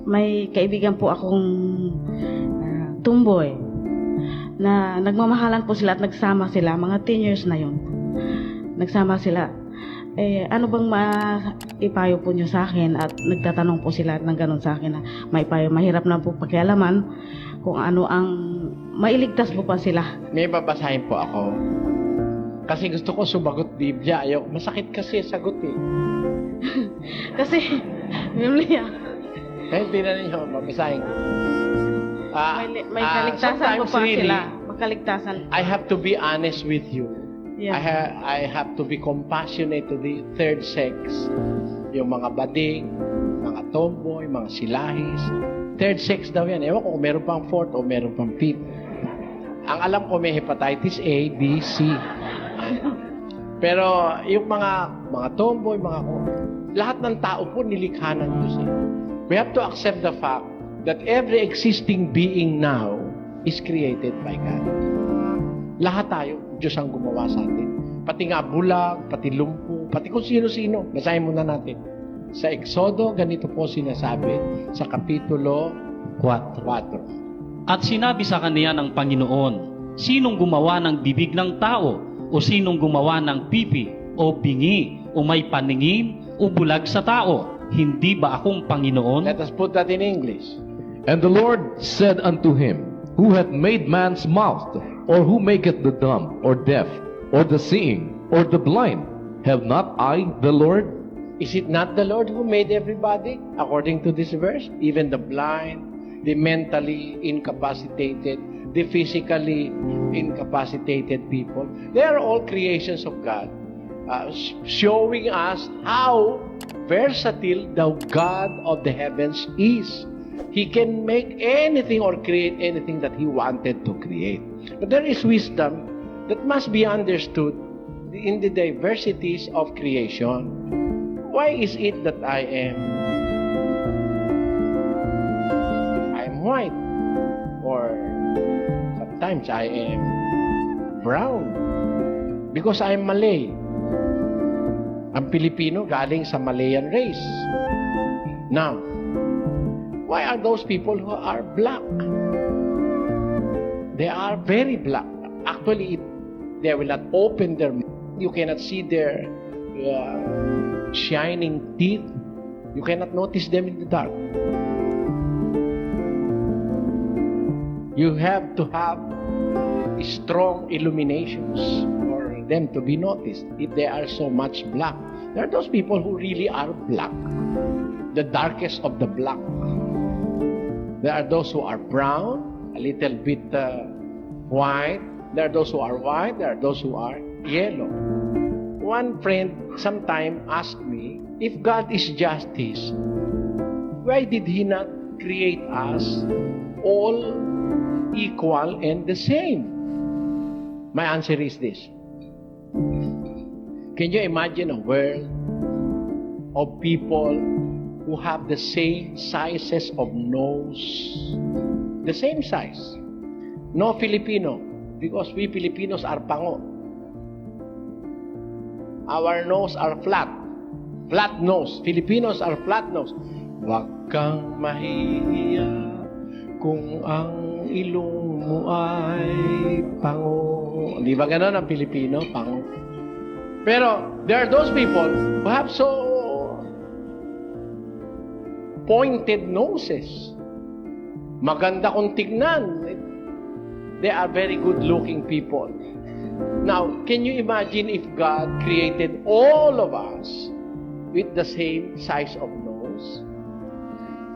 may kaibigan po akong tumboy na nagmamahalan po sila at nagsama sila, mga 10 years na yon. Nagsama sila. Ano bang maipayo po nyo sa akin? At nagtatanong po sila ng ganun sa akin na maipayo. Mahirap na po pakialaman kung ano ang mailigtas po pa sila. May babasahin po ako. Kasi gusto ko sumagot Biblia. Masakit kasi sagot eh. Kasi, Biblia, Hindi na ninyo, babasahin ko. may kaligtasan po sometimes pa really, sila. Magkaligtasan. I have to be honest with you. Yeah. I have to be compassionate to the third sex. Yung mga bading, mga tomboy, mga silahis. Third sex daw yan. Ewan ko kung meron pang fourth o meron pang fifth. Ang alam ko may hepatitis A, B, C. Pero yung mga tomboy, lahat ng tao po nilikha ng Diyos. We have to accept the fact that every existing being now is created by God. Lahat tayo, Diyos ang gumawa sa atin. Pati nga bulag, pati lumpo, pati kung sino-sino. Basahin muna natin. Sa Exodo, ganito po sinasabi sa Kapitulo 4. At sinabi sa kaniya ng Panginoon, sinong gumawa ng bibig ng tao? O sinong gumawa ng pipi? O bingi? O may paningin? O bulag sa tao? Hindi ba akong Panginoon? Let us put that in English. And the Lord said unto him, Who hath made man's mouth? Or who maketh the dumb, or deaf, or the seeing, or the blind? Have not I the Lord? Is it not the Lord who made everybody? According to this verse, even the blind, the mentally incapacitated, the physically incapacitated people, they are all creations of God, showing us how versatile the God of the heavens is. He can make anything or create anything that He wanted to create. But there is wisdom that must be understood in the diversities of creation. Why is it that I'm white? Or sometimes I am brown. Because I'm Malay. Ang Pilipino galing sa Malayan race. Now, why are those people who are black? They are very black. Actually, they will not open their mouth. You cannot see their shining teeth. You cannot notice them in the dark. You have to have strong illuminations for them to be noticed if they are so much black. There are those people who really are black. The darkest of the black. There are those who are brown, a little bit white. There are those who are white. There are those who are yellow. One friend sometime asked me, if God is justice, why did He not create us all equal and the same? My answer is this. Can you imagine a world of people who have the same sizes of nose? The same size. No Filipino, because we Filipinos are pango. Our nose are flat. Flat nose. Filipinos are flat nose. Wag kang mahihiya kung ang ilong mo ay pango. Di ba ganon ang Pilipino? Pango. Pero there are those people who have so pointed noses. Maganda kung tignan. They are very good-looking people. Now, can you imagine if God created all of us with the same size of nose,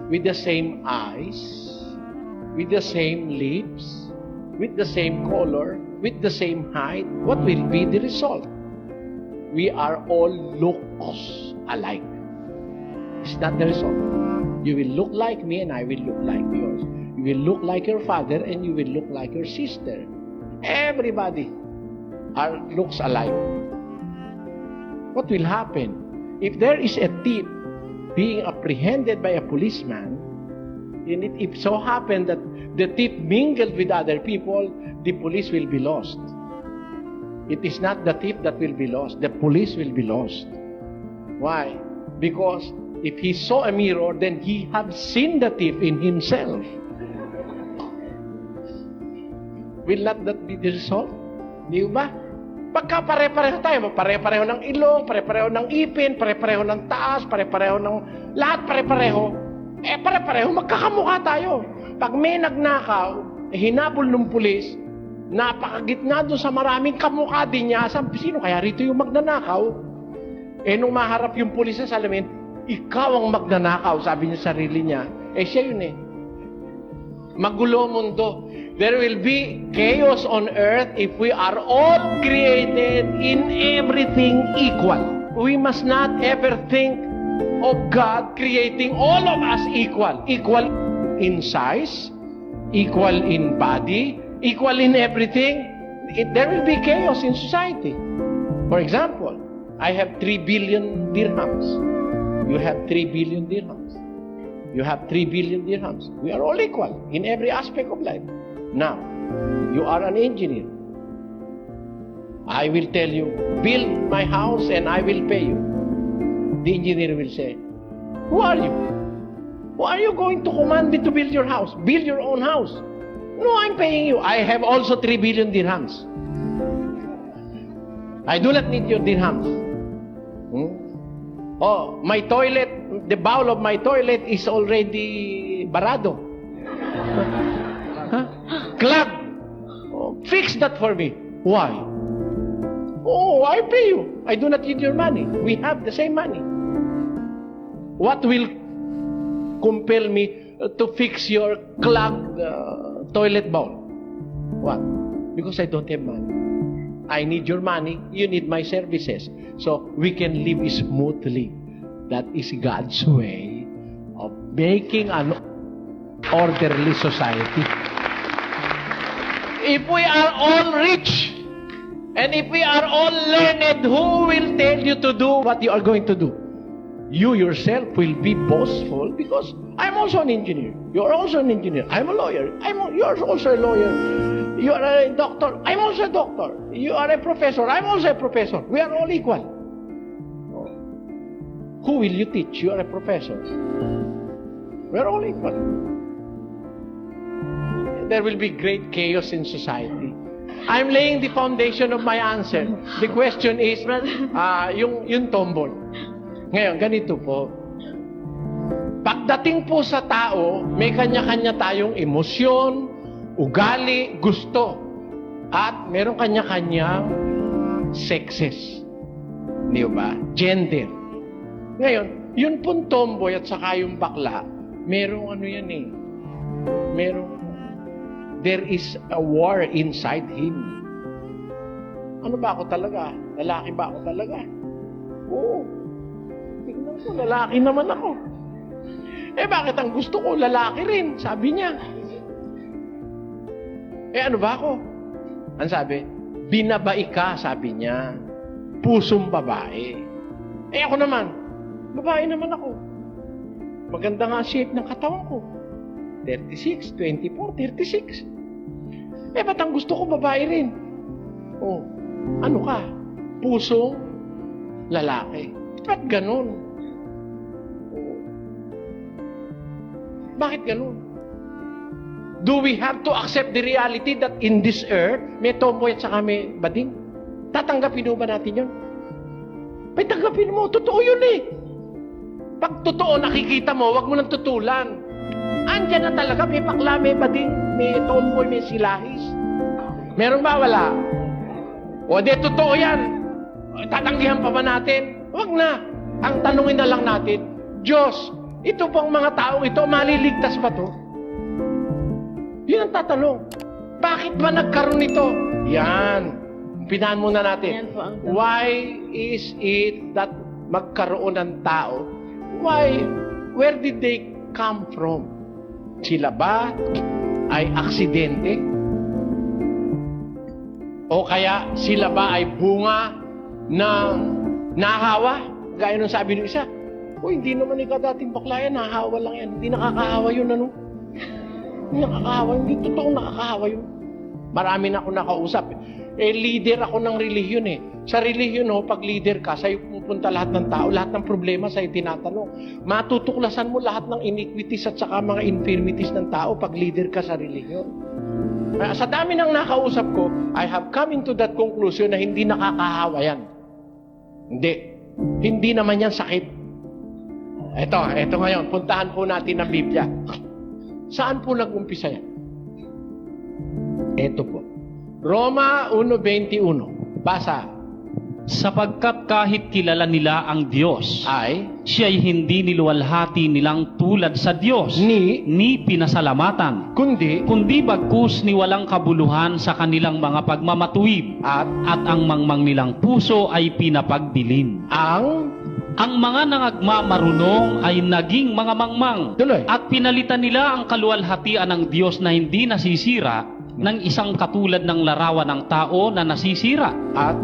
with the same eyes, with the same lips, with the same color, with the same height? What will be the result? We are all looks alike. Is that the result? You will look like me and I will look like yours. You will look like your father and you will look like your sister. Everybody looks alike. What will happen? If there is a thief being apprehended by a policeman, and it so happened that the thief mingled with other people, the police will be lost. It is not the thief that will be lost. The police will be lost. Why? Because if he saw a mirror, then he have seen the thief in himself. Will not that be the result? Di ba? Pagka pare-pareho tayo, pare-pareho ng ilong, pare-pareho ng ipin, pare-pareho ng taas, pare-pareho ng lahat, pare-pareho, pare-pareho, magkakamukha tayo. Pag may nagnakaw, hinabol ng pulis, napakagitna doon sa maraming kamukha din niya, sabi, sino kaya rito yung magnanakaw? Nung maharap yung pulis sa salamin, ikaw ang magnanakaw, sabi niya sa sarili niya. Siya yun Magulo mundo. There will be chaos on earth if we are all created in everything equal. We must not ever think of God creating all of us equal. Equal in size, equal in body, equal in everything. There will be chaos in society. For example, I have 3 billion dirhams. You have 3 billion dirhams. You have 3 billion dirhams. We are all equal in every aspect of life. Now, you are an engineer. I will tell you, build my house and I will pay you. The engineer will say, who are you? Why are you going to command me to build your house? Build your own house. No, I'm paying you. I have also 3 billion dirhams. I do not need your dirhams. Oh, my toilet, the bowl of my toilet is already barado. Clog. Oh, fix that for me. Why? Oh, I pay you. I do not need your money. We have the same money. What will compel me to fix your clogged toilet bowl? What? Because I don't have money. I need your money. You need my services. So we can live smoothly. That is God's way of making an orderly society. If we are all rich, and if we are all learned, who will tell you to do what you are going to do? You yourself will be boastful because I'm also an engineer. You are also an engineer. I'm a lawyer. You are also a lawyer. You are a doctor. I'm also a doctor. You are a professor. I'm also a professor. We are all equal. Who will you teach? You are a professor. We are all equal. There will be great chaos in society. I'm laying the foundation of my answer. The question is, yung tomboy. Ngayon, ganito po. Pagdating po sa tao, may kanya-kanya tayong emosyon, ugali, gusto. At meron kanya-kanyang sexes. Di ba? Gender. Ngayon, yun pong tomboy at saka yung bakla, merong there is a war inside him. Ano ba ako talaga? Lalaki ba ako talaga? Oo. Tingnan ko, lalaki naman ako. Bakit ang gusto ko, lalaki rin? Sabi niya. Ano ba ako? Ang sabi, binabae ka, sabi niya. Pusong babae. Ako naman, babae naman ako. Maganda nga shape ng katawan ko. 36, 24, 36. Ba't ang gusto ko babae rin? Oh, ano ka? Pusong lalaki. Ba't ganun? Oh. Bakit ganun? Do we have to accept the reality that in this earth, may tomboy at saka may bading? Tatanggapin mo ba natin yun? May tanggapin mo, totoo yun Pag totoo nakikita mo, wag mo nang tutulan. Andyan na talaga, may bakla, may bading, may tomboy, may silahis. Meron ba? Wala. O di, totoo yan. Tatanggihan pa ba natin? Wag na. Ang tanungin na lang natin, Diyos, ito pong mga taong ito, maliligtas ba to? Yun ang tatanong. Bakit ba nagkaroon nito? Yan. Pinahan muna natin. Yan po ang tanong. Why is it that magkaroon ng tao? Why? Where did they come from? Sila ba ay aksidente? O kaya sila ba ay bunga ng nahawa? Gaya ng sabi ng isa, hindi naman ikaw dating bakla yan, nahawa lang yan. Hindi nakakahawa yun, Hindi nakakahawa, hindi totoong nakakahawa yun. Marami na ako nakausap. leader ako ng relihiyon eh. Sa relihiyon pag leader ka, sa'yo pupunta lahat ng tao, lahat ng problema sa'yo tinatanong. Matutuklasan mo lahat ng iniquities at saka mga infirmities ng tao pag leader ka sa relihiyon. Sa dami ng nakausap ko, I have come into that conclusion na hindi nakakahawa yan. Hindi naman yan sakit. Ito ngayon, puntahan po natin ang Biblia. Saan po nag-umpisa yan? Ito po. Roma 1:21. Basa. Sapagkat kahit kilala nila ang Diyos, Ay, siya'y hindi niluwalhati nilang tulad sa Diyos, ni pinasalamatan, kundi, kundi bagkus ni walang kabuluhan sa kanilang mga pagmamatuwid, at ang mangmang nilang puso ay pinapagdilim. Ang mga nangagmamarunong ay naging mga mangmang, tuloy. at pinalitan nila ang kaluwalhatian ng Diyos na hindi nasisira ng isang katulad ng larawan ng tao na nasisira,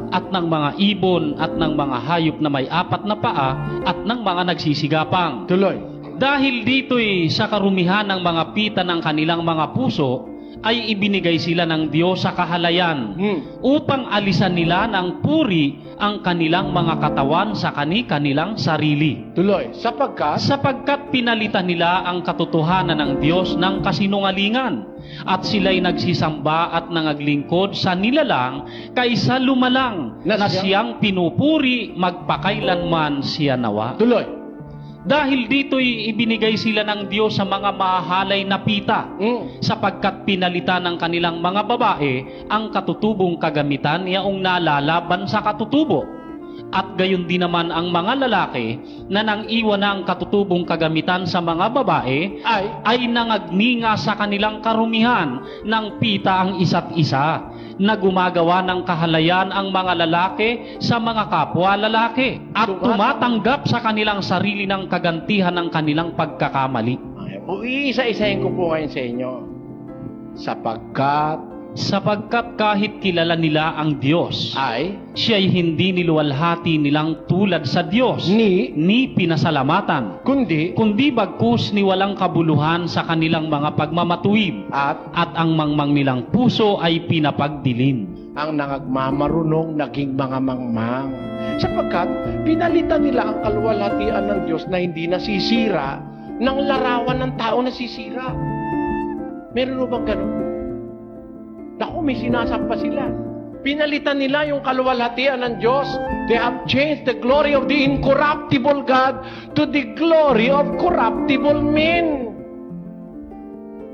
at ng mga ibon, at ng mga hayop na may 4 na paa, at ng mga nagsisigapang. Tuloy. Dahil dito'y sa karumihan ng mga pita ng kanilang mga puso, ay ibinigay sila ng Diyos sa kahalayan, upang alisan nila ng puri ang kanilang mga katawan sa kanilang sarili. Tuloy. Sapagkat pinalitan nila ang katotohanan ng Diyos ng kasinungalingan, at sila'y nagsisamba at nangaglingkod sa nilalang kaysa lumalang na siyang pinupuri magpakailanman siya nawa. Tuloy. Dahil dito'y ibinigay sila ng Diyos sa mga mahalay na pita, sapagkat pinalitan ng kanilang mga babae ang katutubong kagamitan yaong nalalaban sa katutubo. At gayon din naman ang mga lalaki na nang iwan na ang katutubong kagamitan sa mga babae ay nangagninga sa kanilang karumihan ng pita ang isa't isa, na gumagawa ng kahalayan ang mga lalaki sa mga kapwa lalaki, at tumatanggap sa kanilang sarili ng kagantihan ng kanilang pagkakamali. Iisa-isahin ko po ngayon sa inyo. Sapagkat kahit kilala nila ang Diyos, siya'y hindi niluwalhati nilang tulad sa Diyos, ni pinasalamatan, kundi bagkus ni walang kabuluhan sa kanilang mga pagmamatuwid, at ang mangmang nilang puso ay pinapagdilim. Ang nangagmamarunong naging mga mangmang. Sapagkat pinalitan nila ang kaluwalhatian ng Diyos na hindi nasisira ng larawan ng tao nasisira. Meron bang ganun? Naku, may sinasampa sila. Pinalitan nila yung kaluwalhatian ng Diyos. They have changed the glory of the incorruptible God to the glory of corruptible men.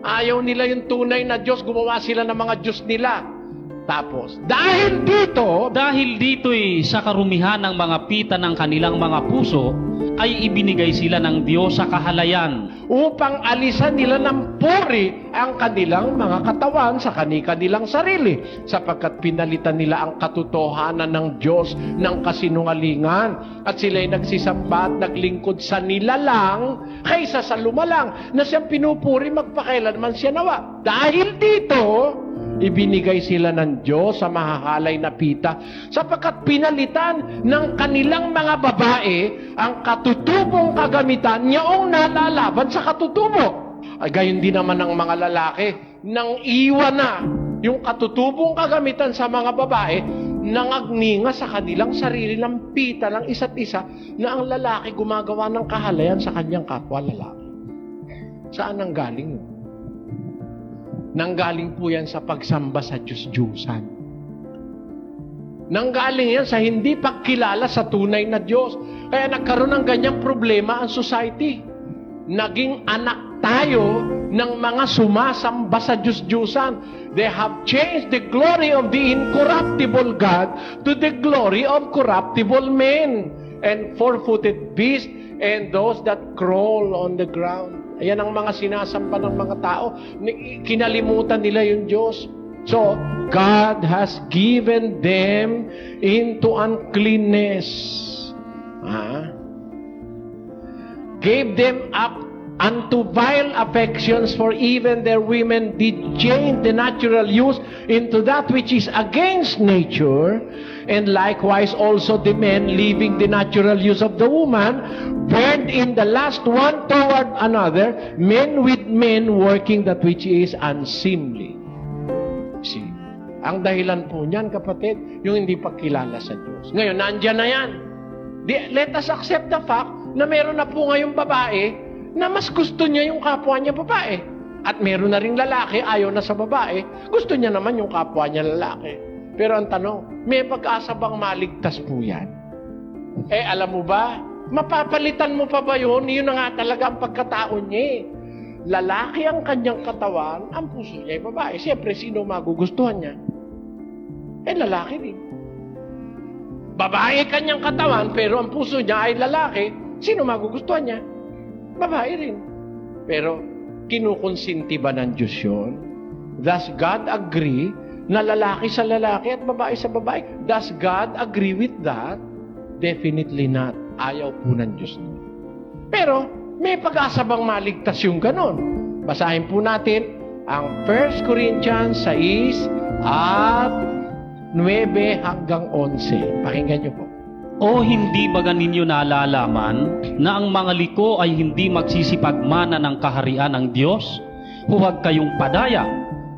Ayaw nila yung tunay na Diyos, gumawa sila ng mga Diyos nila. Tapos, dahil dito'y sa karumihan ng mga pita ng kanilang mga puso, ay ibinigay sila ng Diyos sa kahalayan, upang alisan nila ng puri ang kanilang mga katawan sa kanilang sarili, sapagkat pinalitan nila ang katotohanan ng Diyos ng kasinungalingan, at sila'y nagsisamba at naglingkod sa nilalang kaysa sa lumalang na siyang pinupuri magpakailanman siya nawa. Dahil dito, ibinigay sila ng Diyos sa mahahalay na pita, sapagkat pinalitan ng kanilang mga babae ang katutubong kagamitan niyaong nalalaban sa katutubo. Ay gayon din naman ng mga lalaki, nang iwan na yung katutubong kagamitan sa mga babae, nangagninga sa kanilang sarili ng pita ng isa't isa, na ang lalaki gumagawa ng kahalayan sa kanyang kapwa lalaki. Saan ang galing yun? Nanggaling po yan sa pagsamba sa Diyos-Diyusan. Nanggaling yan sa hindi pagkilala sa tunay na Diyos. Kaya nagkaroon ng ganyang problema ang society. Naging anak tayo ng mga sumasamba sa Diyos-Diyusan. They have changed the glory of the incorruptible God to the glory of corruptible men, and four-footed beasts, and those that crawl on the ground. Ayan ang mga sinasampa ng mga tao. Kinalimutan nila yung Diyos. So, God has given them into uncleanness. Gave them up unto vile affections, for even their women did change the natural use into that which is against nature, and likewise also the men, leaving the natural use of the woman, burned in the lust one toward another, men with men, working that which is unseemly. See, Ang dahilan po niyan, kapatid, yung hindi pagkilala sa Diyos. Ngayon, nandyan na yan. Let us accept the fact na meron na po ngayong babae na mas gusto niya yung kapwa niya babae. At meron na ring lalaki, ayaw na sa babae, gusto niya naman yung kapwa niya lalaki. Pero ang tanong, may pag-asa bang maligtas po yan? Alam mo ba, mapapalitan mo pa ba yun? Yun na nga talaga ang pagkatao niya. Lalaki ang kanyang katawan, ang puso niya ay babae. Siyempre, sino magugustuhan niya? Lalaki din. Babae kanyang katawan, pero ang puso niya ay lalaki. Sino magugustuhan niya? Babae rin. Pero, kinukonsinti ba ng Diyos yun? Does God agree na lalaki sa lalaki at babae sa babae? Does God agree with that? Definitely not. Ayaw po ng Diyos nun. Pero, may pag-asa bang maligtas yung ganon? Basahin po natin ang 1 Corinthians 6 at 9 hanggang 11. Pakinggan niyo po. O hindi ba ninyo nalalaman na ang mga liko ay hindi magsisipagmana ng kaharian ng Diyos? Huwag kayong padaya,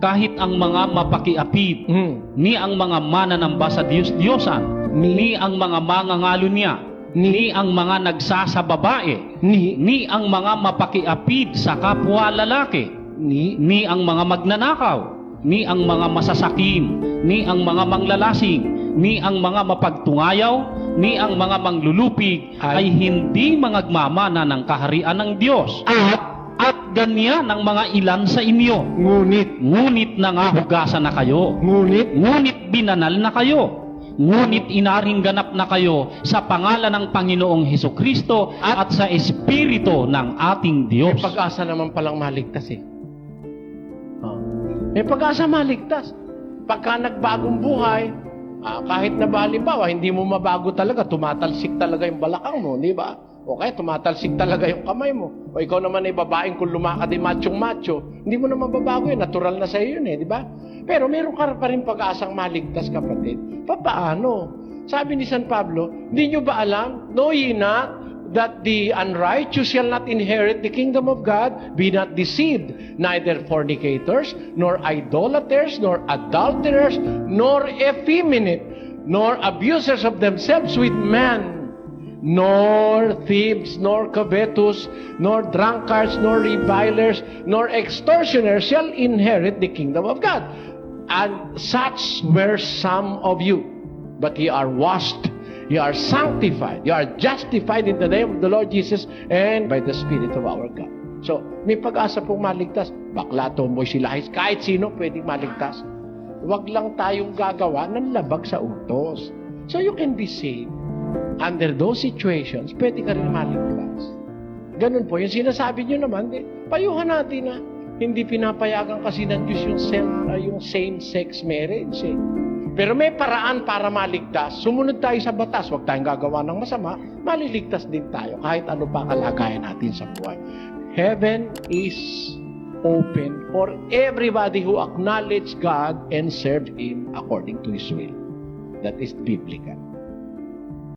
kahit ang mga mapakiapid, ni ang mga mananamba sa Diyos-Diyosan, ni ang mga mangangalo niya, ni ang mga nagsasababae, ni ang mga mapakiapid sa kapwa lalaki, ni ang mga magnanakaw, ni ang mga masasakim, ni ang mga manglalasing, ni ang mga mapagtungayaw, ni ang mga manglulupig ay hindi mangagmamana ng kaharian ng Diyos. At ganyan ang mga ilan sa inyo. Ngunit nangahugasan na kayo. Ngunit binanal na kayo. Ngunit inaring ganap na kayo sa pangalan ng Panginoong Hesukristo at sa Espiritu ng ating Diyos. May pag-asa naman palang maligtas May pag-asa maligtas. Pagka nagbagong buhay, kahit na ba halimbawa, hindi mo mabago talaga, tumatalsik talaga yung balakang mo, di ba? O kaya tumatalsik talaga yung kamay mo. O ikaw naman ay babaeng kung lumakad ay machong-macho, hindi mo na mababago yun, natural na sa'yo yun di ba? Pero meron ka pa rin pag-asang maligtas, kapatid. Paano? Sabi ni San Pablo, hindi nyo ba alam? Know ye not that the unrighteous shall not inherit the kingdom of God? Be not deceived, neither fornicators, nor idolaters, nor adulterers, nor effeminate, nor abusers of themselves with men, nor thieves, nor covetous, nor drunkards, nor revilers, nor extortioners shall inherit the kingdom of God. And such were some of you, but ye are washed, ye are sanctified, ye are justified in the name of the Lord Jesus and by the Spirit of our God. So, may pag-asa pong maligtas. Bakla, tomboy, silahis, kahit sino pwedeng maligtas. Huwag lang tayong gagawa ng labag sa utos. So, you can be saved. Under those situations, pwede ka rin maligtas. Ganun po. Yung sinasabi nyo naman, payuhan natin na hindi pinapayagan kasi ng Diyos yung same-sex marriage. Pero may paraan para maligtas. Sumunod tayo sa batas. Huwag tayong gagawa ng masama. Maliligtas din tayo kahit ano pa kalagayan natin sa buhay. Heaven is open for everybody who acknowledge God and serve Him according to His will. That is biblical.